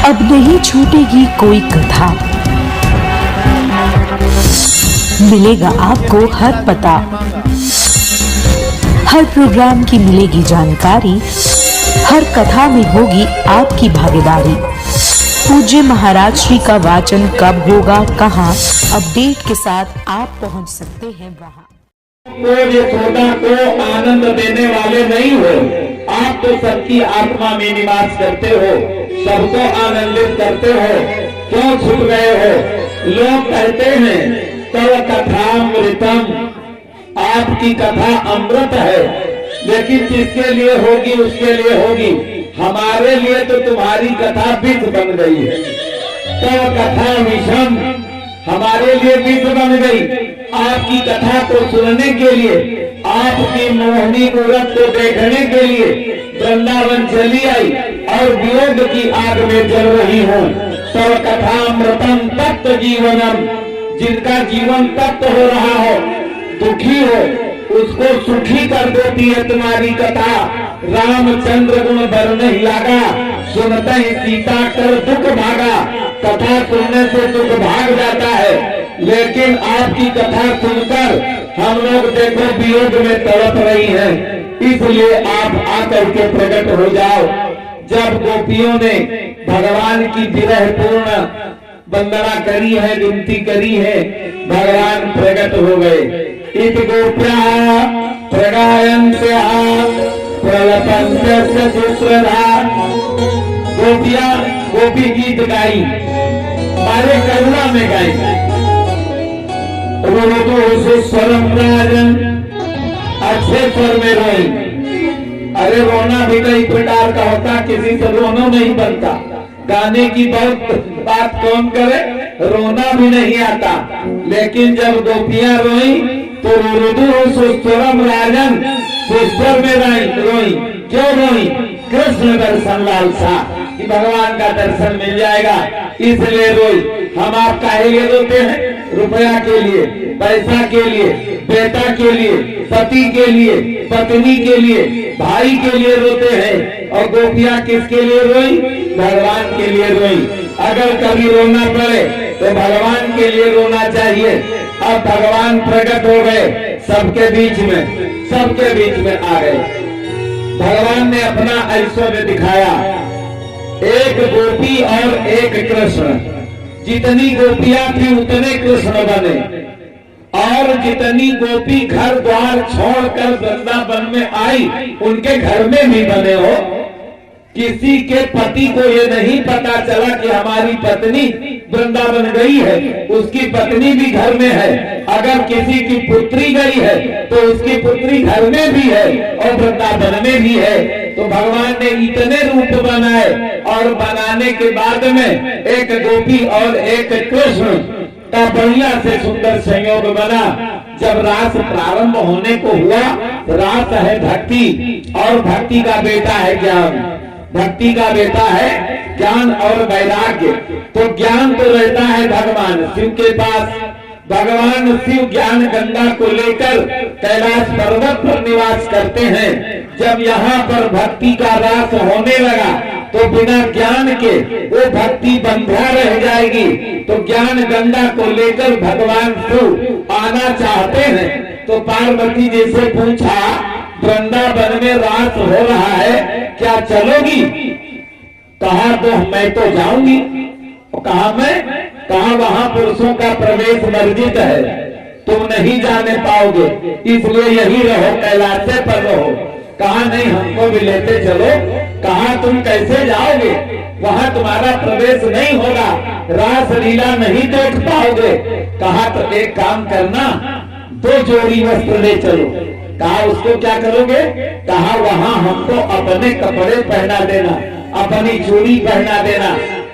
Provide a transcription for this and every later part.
अब नहीं छूटेगी कोई कथा, मिलेगा आपको हर पता, हर प्रोग्राम की मिलेगी जानकारी, हर कथा में होगी आपकी भागीदारी। पूज्य महाराज श्री का वाचन कब होगा, कहाँ, अपडेट के साथ आप पहुंच सकते हैं वहां। ये छोटा को आनंद देने वाले नहीं हो, आप तो सबकी आत्मा में निवास करते हो, सबको आनंदित करते हो, क्यों छूट गए हो? लोग कहते हैं तव कथामृतम, आपकी कथा अमृत है, लेकिन जिसके लिए होगी उसके लिए होगी, हमारे लिए तो तुम्हारी कथा विष बन गई है। तव कथा विषम, हमारे लिए विष बन गई। आपकी कथा को सुनने के लिए, आपकी मोहनी मूरत को देखने के लिए वृंदावन चली आई और वियोग की आग में जल रही हूँ। तव कथामृतम तत्व जीवनम, जिनका जीवन तत्व हो रहा हो, दुखी हो, उसको सुखी कर देती है तुम्हारी कथा। रामचंद्र गुण बर नहीं लागा, सुनते ही सीता कर दुख भागा। कथा सुनने से दुख भाग जाता है, लेकिन आपकी कथा सुनकर हम लोग देखो वियोग में तड़प रही हैं। इसलिए आप आकर के प्रकट हो जाओ। जब गोपियों ने भगवान की विरह पूर्ण वंदना करी है, विनती करी है, भगवान प्रकट हो गए। इत गोप्या प्रगायन्त्या प्रलपन्त्यस्य सूत्रधा, गोपिया गोपी गीत गाई, मारे करुणा में गाई। रोदो स्वरम राजन, अच्छे स्वर में रोई। अरे रोना भी कई प्रकार का होता, किसी से रोना नहीं बनता। गाने की बहुत बात कौन करे, रोना भी नहीं आता। लेकिन जब गोपियां रोई तो रोदो स्वरम राजन, स्वर में रोई। क्यों रोई? कृष्ण दर्शन लालसा, कि भगवान का दर्शन मिल जाएगा, इसलिए रोई। हम आप काहे लिए रोते हैं? रुपया के लिए, पैसा के लिए, बेटा के लिए, पति के लिए, पत्नी के लिए, भाई के लिए रोते हैं। और गोपियां किसके लिए रोई? भगवान के लिए रोई। अगर कभी रोना पड़े तो भगवान के लिए रोना चाहिए। अब भगवान प्रकट हो गए सबके बीच में आ गए। भगवान ने अपना ऐश्वर्य दिखाया। एक गोपी और एक कृष्ण, जितनी गोपियां थी उतने कृष्ण बने, और जितनी गोपी घर द्वार छोड़कर वृंदावन में आई उनके घर में भी बने हो। किसी के पति को ये नहीं पता चला कि हमारी पत्नी वृंदावन गई है, उसकी पत्नी भी घर में है। अगर किसी की पुत्री गई है तो उसकी पुत्री घर में भी है और वृंदावन में भी है। तो भगवान ने इतने रूप बनाए, और बनाने के बाद में एक गोपी और एक कृष्ण का बढ़िया से सुंदर संयोग बना। जब रास प्रारंभ होने को हुआ, रास है भक्ति, और भक्ति का बेटा है ज्ञान, भक्ति का बेटा है ज्ञान और वैराग्य। तो ज्ञान तो रहता है भगवान शिव के पास। भगवान शिव ज्ञान गंगा को लेकर कैलाश पर्वत पर निवास करते हैं। जब यहाँ पर भक्ति का रास होने लगा तो बिना ज्ञान के वो भक्ति बंधा रह जाएगी। तो ज्ञान गंगा को लेकर भगवान शिव आना चाहते हैं। तो पार्वती जी से पूछा, वृंदावन में रास हो रहा है, क्या चलोगी? कहा तो मैं तो जाऊंगी। कहा मैं? कहा वहां पुरुषों का प्रवेश वर्जित है, तुम नहीं जाने पाओगे, इसलिए यही रहो, कैलाश पर रहो। कहा नहीं, हमको भी लेते चलो। कहा तुम कैसे जाओगे? वहां तुम्हारा प्रवेश नहीं होगा, रास लीला नहीं देख पाओगे। कहा तो एक काम करना, 2 जोड़ी वस्त्र ले चलो। कहा उसको क्या करोगे? कहा वहां हमको अपने कपड़े पहना देना, अपनी चूड़ी पहना देना,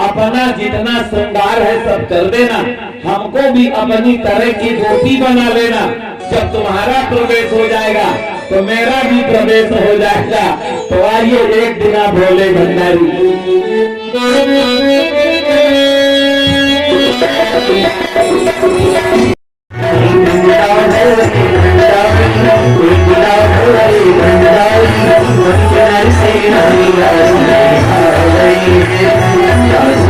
अपना जितना श्रृंगार है सब कर देना, हमको भी अपनी तरह की गोपी बना लेना। जब तुम्हारा प्रवेश हो जाएगा तो मेरा भी प्रवेश हो जाएगा। तो आइए एक दिन भोले भंडारी Hare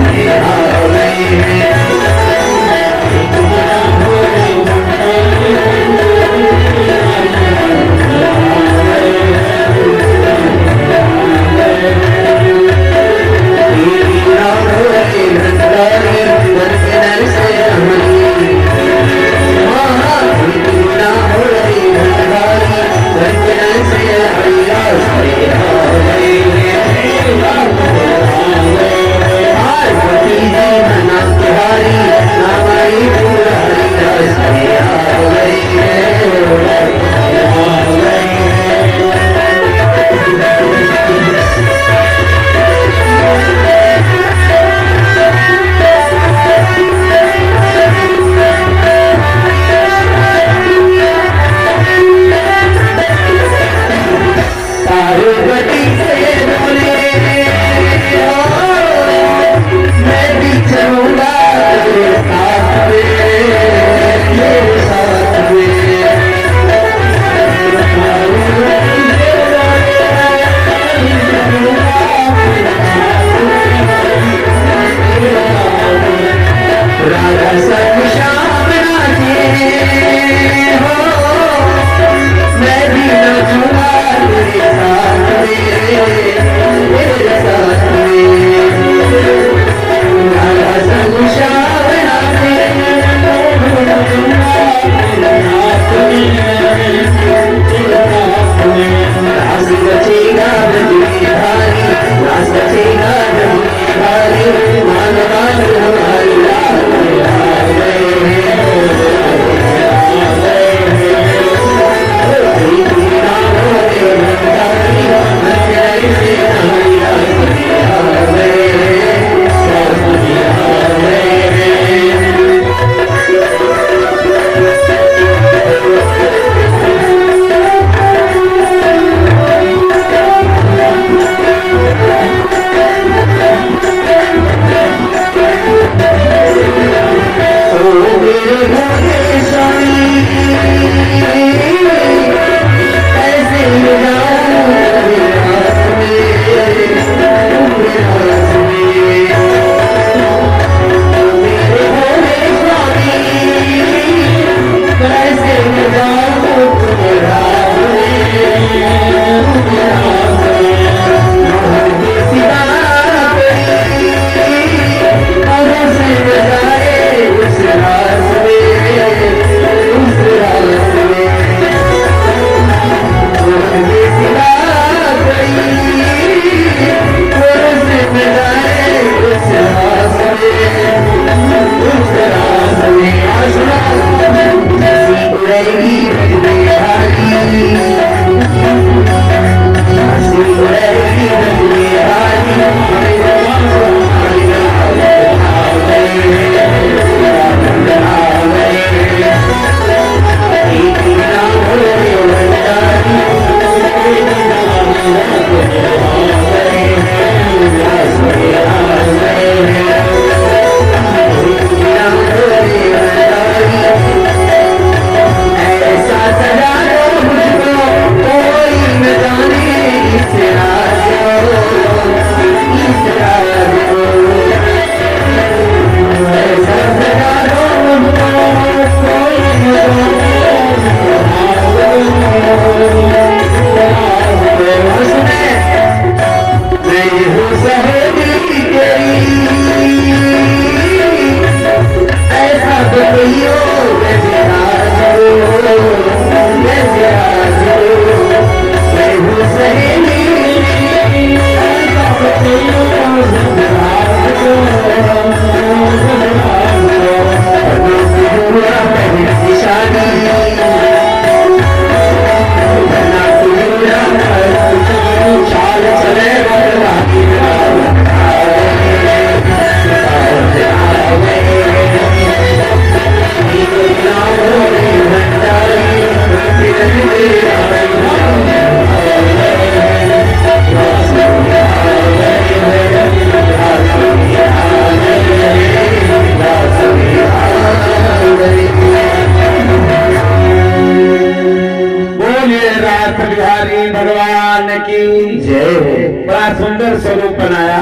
रास बिहारी भगवान की जय। बड़ा सुंदर स्वरूप बनाया।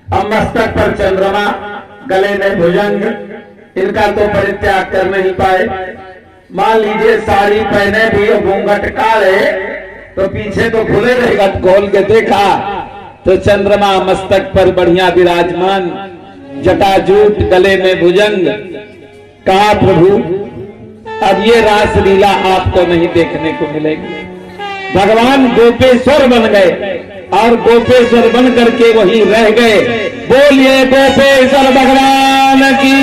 अब मस्तक पर चंद्रमा, गले में भुजंग, इनका तो परित्याग कर नहीं पाए। मान लीजिए साड़ी पहने भी घूंघट काले तो पीछे तो खुले रहेगा। खोल के देखा तो चंद्रमा मस्तक पर बढ़िया विराजमान, जटाजूट, गले में भुजंग। कहा प्रभु अब ये रास लीला आपको नहीं देखने को मिलेगी। भगवान गोपेश्वर बन गए और गोपेश्वर बन करके वहीं रह गए। बोलिए गोपेश्वर भगवान की।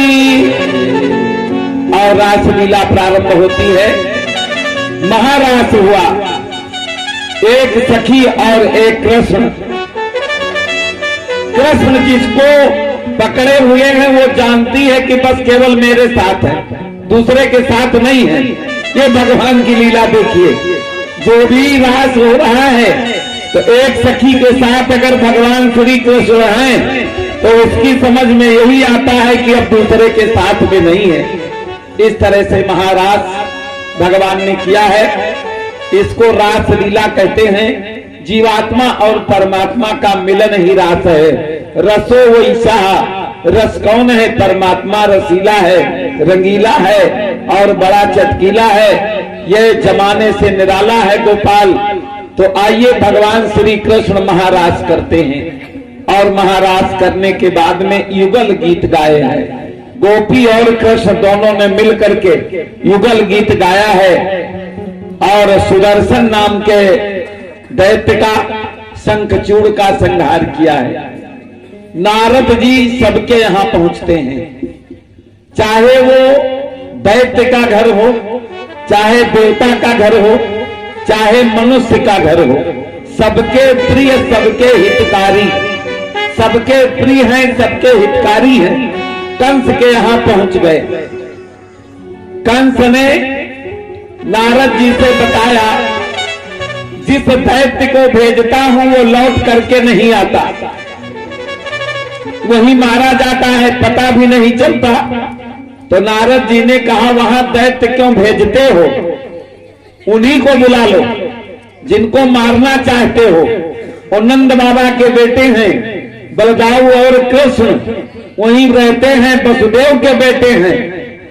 और रास लीला प्रारंभ होती है। महारास हुआ, एक सखी और एक कृष्ण। कृष्ण जिसको पकड़े हुए हैं वो जानती है कि बस केवल मेरे साथ है, दूसरे के साथ नहीं है। ये भगवान की लीला देखिए। जो भी रास हो रहा है तो एक सखी के साथ अगर भगवान श्री कृष्ण हैं तो उसकी समझ में यही आता है कि अब दूसरे के साथ में नहीं है। इस तरह से महारास भगवान ने किया है। इसको रास लीला कहते हैं। जीवात्मा और परमात्मा का मिलन ही रास है। रसो वैसा, रस कौन है? परमात्मा रसीला है, रंगीला है और बड़ा चटकीला है। ये जमाने से निराला है गोपाल। तो आइए भगवान श्री कृष्ण महारास करते हैं और महारास करने के बाद में युगल गीत गाए हैं। गोपी और कृष्ण दोनों ने मिल करके युगल गीत गाया है और सुदर्शन नाम के दैत्य का, शंखचूड़ का संहार किया है। नारद जी सबके यहाँ पहुंचते हैं, चाहे वो दैत्य का घर हो, चाहे देवता का घर हो, चाहे मनुष्य का घर हो। सबके प्रिय, सबके हितकारी, सबके प्रिय हैं, सबके हितकारी हैं। कंस के यहाँ पहुंच गए। कंस ने नारद जी से बताया जिस दैत्य को भेजता हूं वो लौट करके नहीं आता, वही मारा जाता है, पता भी नहीं चलता। तो नारद जी ने कहा वहां दैत्य क्यों भेजते हो? उन्हीं को बुला लो जिनको मारना चाहते हो। और नंद बाबा के बेटे हैं बलदाऊ और कृष्ण, वहीं रहते हैं, वसुदेव के बेटे हैं।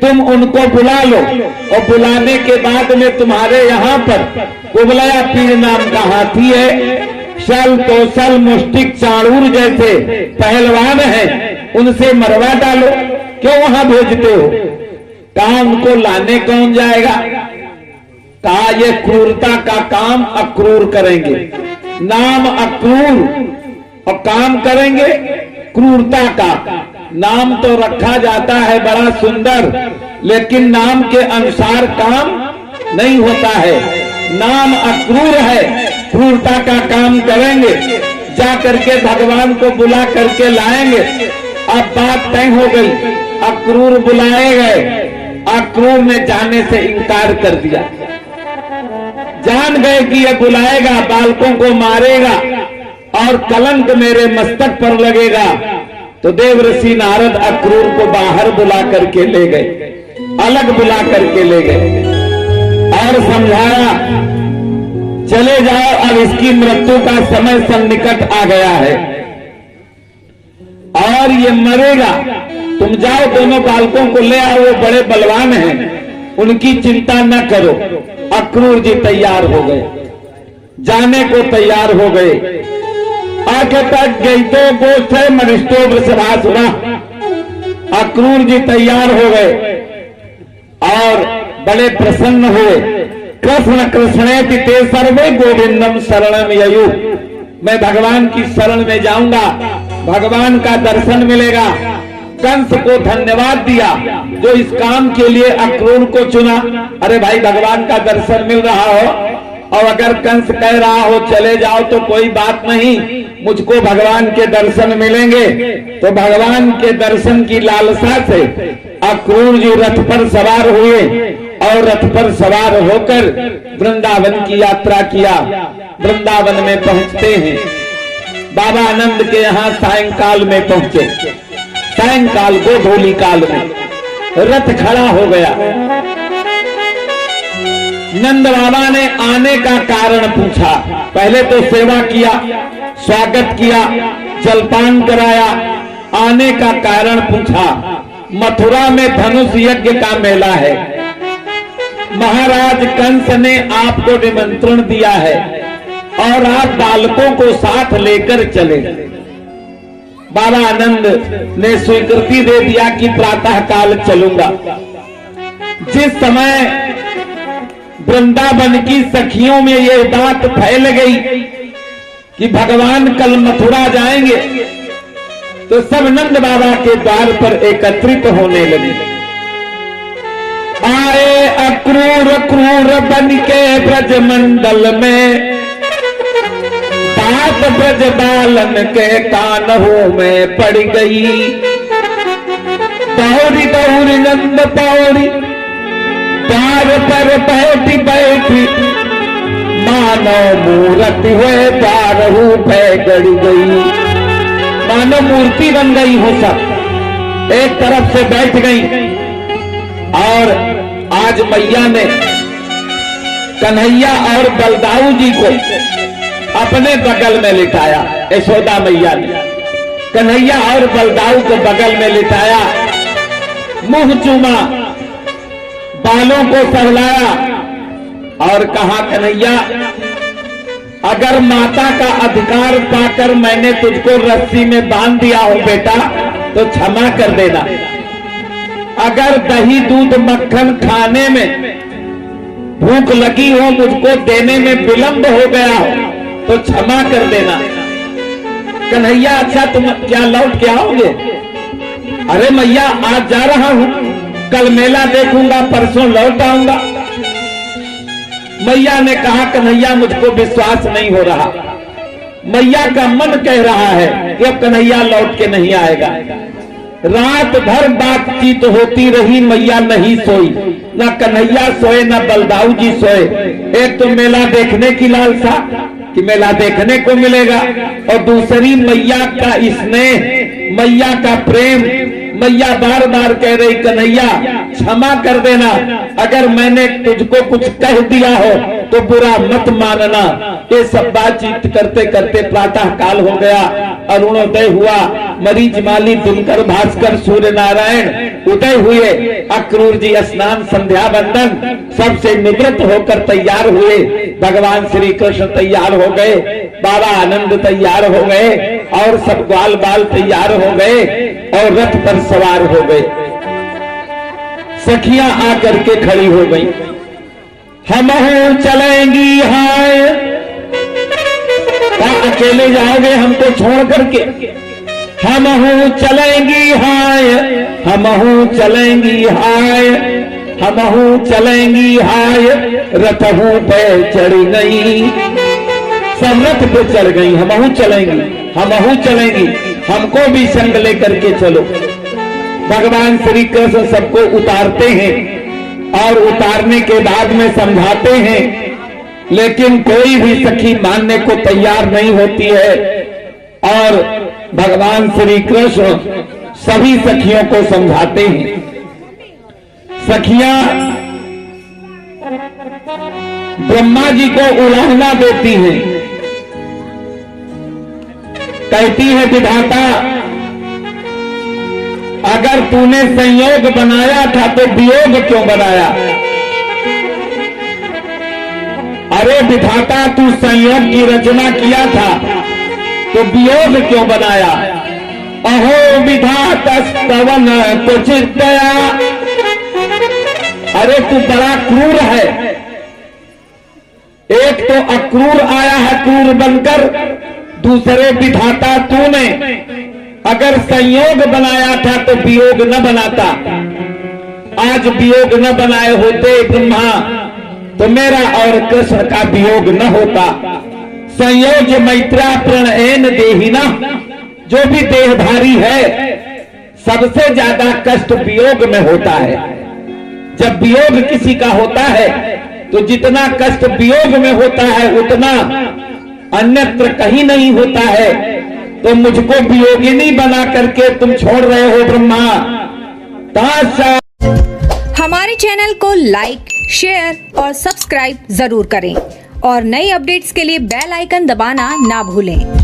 तुम उनको बुला लो और बुलाने के बाद में तुम्हारे यहाँ पर कुबलया पीर नाम का हाथी है, शल कौशल मुष्टिक चाणूर जैसे पहलवान हैं, उनसे मरवा डालो। क्यों वहां भेजते हो? कहा उनको लाने कौन जाएगा? कहा ये क्रूरता का काम अक्रूर करेंगे। नाम अक्रूर और काम करेंगे क्रूरता का। नाम तो रखा जाता है बड़ा सुंदर, लेकिन नाम के अनुसार काम नहीं होता है। नाम अक्रूर है, क्रूरता का काम करेंगे। जा करके भगवान को बुला करके लाएंगे। अब बात तय हो गई, अक्रूर बुलाए गए। अक्रूर ने जाने से इनकार कर दिया। जान गए कि यह बुलाएगा, बालकों को मारेगा और कलंक मेरे मस्तक पर लगेगा। तो देवऋषि नारद अक्रूर को बाहर बुला करके ले गए, अलग बुला करके ले गए और समझाया चले जाओ, अब इसकी मृत्यु का समय सन्निकट आ गया है और ये मरेगा। तुम जाओ, दोनों बालकों को ले आओ, वो बड़े बलवान हैं, उनकी चिंता न करो। अक्रूर जी तैयार हो गए, जाने को तैयार हो गए। आगे तक गई तो गोष्ठ है मरिष्टो वृषभासुरा। अक्रूर जी तैयार हो गए और बड़े प्रसन्न हुए। कृष्ण कृष्णेति ते सर्वे गोविंदम शरणम ययु। मैं भगवान की शरण में जाऊंगा, भगवान का दर्शन मिलेगा। कंस को धन्यवाद दिया जो इस काम के लिए अक्रूर को चुना। अरे भाई, भगवान का दर्शन मिल रहा हो और अगर कंस कह रहा हो चले जाओ तो कोई बात नहीं, मुझको भगवान के दर्शन मिलेंगे। तो भगवान के दर्शन की लालसा से अक्रूर जी रथ पर सवार हुए और रथ पर सवार होकर वृंदावन की यात्रा किया। वृंदावन में पहुंचते हैं, बाबा आनंद के यहाँ सायंकाल में पहुंचे। सायंकाल गोधूली काल में रथ खड़ा हो गया। नंद बाबा ने आने का कारण पूछा। पहले तो सेवा किया, स्वागत किया, जलपान कराया, आने का कारण पूछा। मथुरा में धनुष यज्ञ का मेला है, महाराज कंस ने आपको निमंत्रण दिया है और आप बालकों को साथ लेकर चले। बाबा आनंद ने स्वीकृति दे दिया कि प्रातः काल चलूंगा। जिस समय वृंदावन की सखियों में यह बात फैल गई कि भगवान कल मथुरा जाएंगे, तो सब नंद बाबा के द्वार पर एकत्रित होने लगी। आए अक्रूर क्रूर बन के ब्रज मंडल में, बात ब्रज बालन के कानों में पड़ गई। दौड़ी दौड़ी नंद पौड़ी द्वार पर बैठी बैठी, मानो मूर्त हुए द्वारहू पे गड़ गई। मानो मूर्ति बन गई हो, सब एक तरफ से बैठ गई। और आज मैया ने कन्हैया और बलदाऊ जी को अपने बगल में लिटाया। यशोदा मैया ने कन्हैया और बलदाऊ को बगल में लिटाया, मुंह चूमा, बालों को सहलाया और कहा, कन्हैया अगर माता का अधिकार पाकर मैंने तुझको रस्सी में बांध दिया हो बेटा, तो क्षमा कर देना। अगर दही दूध मक्खन खाने में भूख लगी हो, मुझको देने में विलंब हो गया हो, तो क्षमा कर देना। कन्हैया अच्छा तुम क्या लौट के आओगे? अरे मैया आज जा रहा हूं, कल मेला देखूंगा, परसों लौट आऊंगा। मैया ने कहा, कन्हैया मुझको विश्वास नहीं हो रहा। मैया का मन कह रहा है कि अब कन्हैया लौट के नहीं आएगा। रात भर बातचीत होती रही, मैया नहीं सोई, ना कन्हैया सोए ना बलदाऊ जी सोए। एक तो मेला देखने की लालसा कि मेला देखने को मिलेगा, और दूसरी मैया का स्नेह, मैया का प्रेम। मैया बार बार कह रही, कन्हैया क्षमा कर देना, अगर मैंने तुझको कुछ कह दिया हो तो बुरा मत मानना। ये सब बातचीत करते करते प्रातः काल हो गया, अरुणोदय हुआ। मरीच माली दिनकर भास्कर सूर्य नारायण उदय हुए। अक्रूर जी स्नान संध्या वंदन सबसे निवृत्त होकर तैयार हुए। भगवान श्री कृष्ण तैयार हो गए, बाबा आनंद तैयार हो गए, और सब ग्वाल बाल तैयार हो गए और रथ पर सवार हो गए। सखियां आकर के खड़ी हो गई। हम चलेंगी हाय, अकेले जाओगे हमको छोड़ करके? हम चलेंगी हाय, हम चलेंगी हाय, हम चलेंगी हाय, रथों पे चढ़ गई। सब रथ पे चढ़ गई। हम चलेंगी, हम चलेंगी, हमको भी संग लेकर के चलो। भगवान श्री कृष्ण सबको उतारते हैं और उतारने के बाद में समझाते हैं, लेकिन कोई भी सखी मानने को तैयार नहीं होती है। और भगवान श्री कृष्ण सभी सखियों को समझाते हैं। सखियां ब्रह्मा जी को उलाहना देती हैं, कहती है, विधाता अगर तूने संयोग बनाया था तो वियोग क्यों बनाया? अरे विधाता तू संयोग की रचना किया था तो वियोग क्यों बनाया? अहो विधाता स्तवन कुचित दया। अरे तू बड़ा क्रूर है। एक तो अक्रूर आया है क्रूर बनकर, दूसरे विधाता तूने अगर संयोग बनाया था तो वियोग न बनाता। आज वियोग न बनाए होते ब्रह्मा तो मेरा और कृष्ण का वियोग न होता। संयोग मैत्रा प्रणयन देहिना, जो भी देहधारी है सबसे ज्यादा कष्ट वियोग में होता है। जब वियोग किसी का होता है तो जितना कष्ट वियोग में होता है उतना अन्यत्र कहीं नहीं होता है। तो मुझको वियोगिनी बना करके तुम छोड़ रहे हो ब्रह्मा। हमारे चैनल को लाइक, शेयर और सब्सक्राइब जरूर करें और नई अपडेट्स के लिए बेल आइकन दबाना ना भूलें।